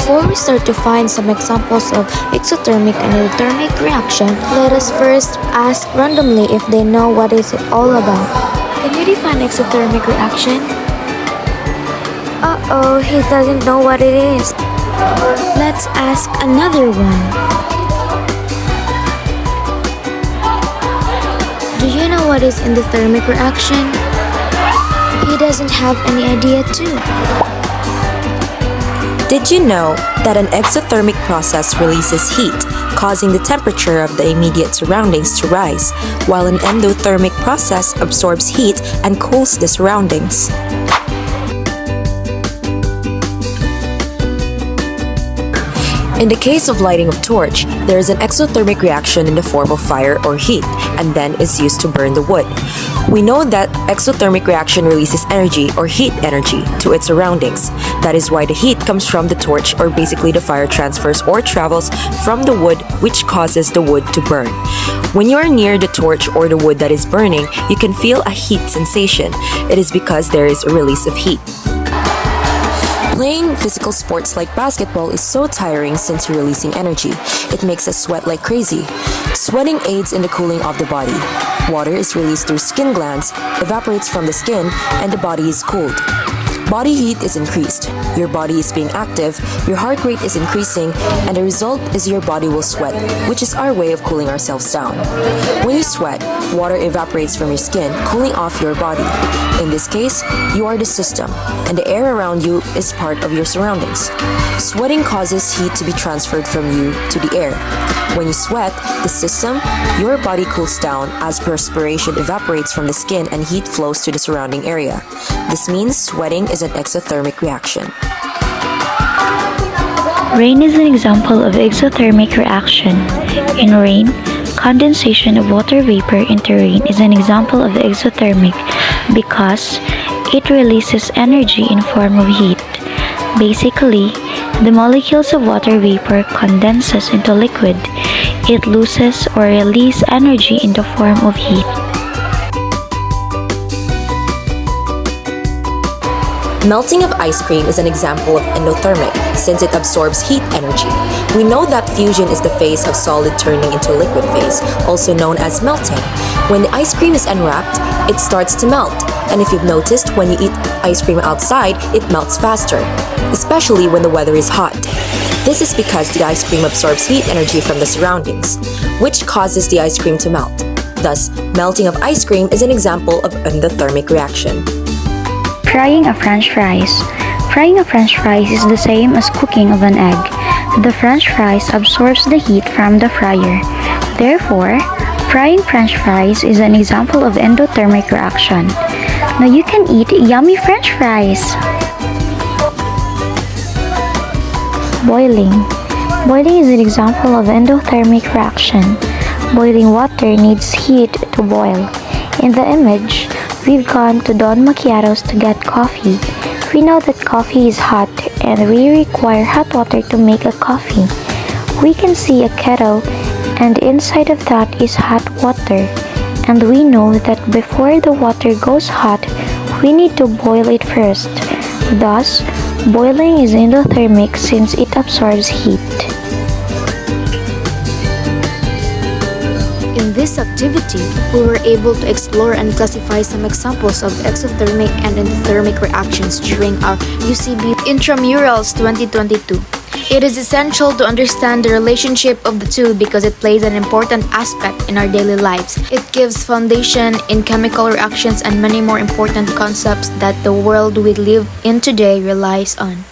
Before we start to find some examples of exothermic and endothermic reaction, let us first ask randomly if they know what is it all about. Can you define exothermic reaction? Uh-oh, he doesn't know what it is. Let's ask another one. Do you know what is endothermic reaction? He doesn't have any idea too. Did you know that an exothermic process releases heat, causing the temperature of the immediate surroundings to rise, while an endothermic process absorbs heat and cools the surroundings? In the case of lighting of torch, there is an exothermic reaction in the form of fire or heat, and then is used to burn the wood. We know that exothermic reaction releases energy or heat energy to its surroundings. That is why the heat comes from the torch, or basically the fire transfers or travels from the wood, which causes the wood to burn. When you are near the torch or the wood that is burning, you can feel a heat sensation. It is because there is a release of heat. Playing physical sports like basketball is so tiring since you're releasing energy. It makes us sweat like crazy. Sweating aids in the cooling of the body. Water is released through skin glands, evaporates from the skin, and the body is cooled. Body heat is increased. Your body is being active, your heart rate is increasing, and the result is your body will sweat, which is our way of cooling ourselves down. When you sweat, water evaporates from your skin, cooling off your body. In this case, you are the system, and the air around you is part of your surroundings. Sweating causes heat to be transferred from you to the air. When you sweat, the system, your body cools down as perspiration evaporates from the skin and heat flows to the surrounding area. This means sweating is an exothermic reaction. Rain is an example of exothermic reaction. In rain, condensation of water vapor into rain is an example of exothermic because it releases energy in form of heat. Basically, the molecules of water vapor condenses into liquid. It loses or releases energy in the form of heat. Melting of ice cream is an example of endothermic since it absorbs heat energy. We know that fusion is the phase of solid turning into liquid phase, also known as melting. When the ice cream is unwrapped, it starts to melt. And if you've noticed, when you eat ice cream outside, it melts faster, especially when the weather is hot. This is because the ice cream absorbs heat energy from the surroundings, which causes the ice cream to melt. Thus, melting of ice cream is an example of endothermic reaction. Frying a French fries. Frying a French fries is the same as cooking of an egg. The French fries absorbs the heat from the fryer. Therefore, frying French fries is an example of endothermic reaction. Now you can eat yummy French fries. Boiling. Boiling is an example of endothermic reaction. Boiling water needs heat to boil. In the image, we've gone to Don Macchiatos to get coffee. We know that coffee is hot and we require hot water to make a coffee. We can see a kettle and inside of that is hot water. And we know that before the water goes hot, we need to boil it first. Thus, boiling is endothermic since it absorbs heat. In this activity, we were able to explore and classify some examples of exothermic and endothermic reactions during our UCB Intramurals 2022. It is essential to understand the relationship of the two because it plays an important aspect in our daily lives. It gives foundation in chemical reactions and many more important concepts that the world we live in today relies on.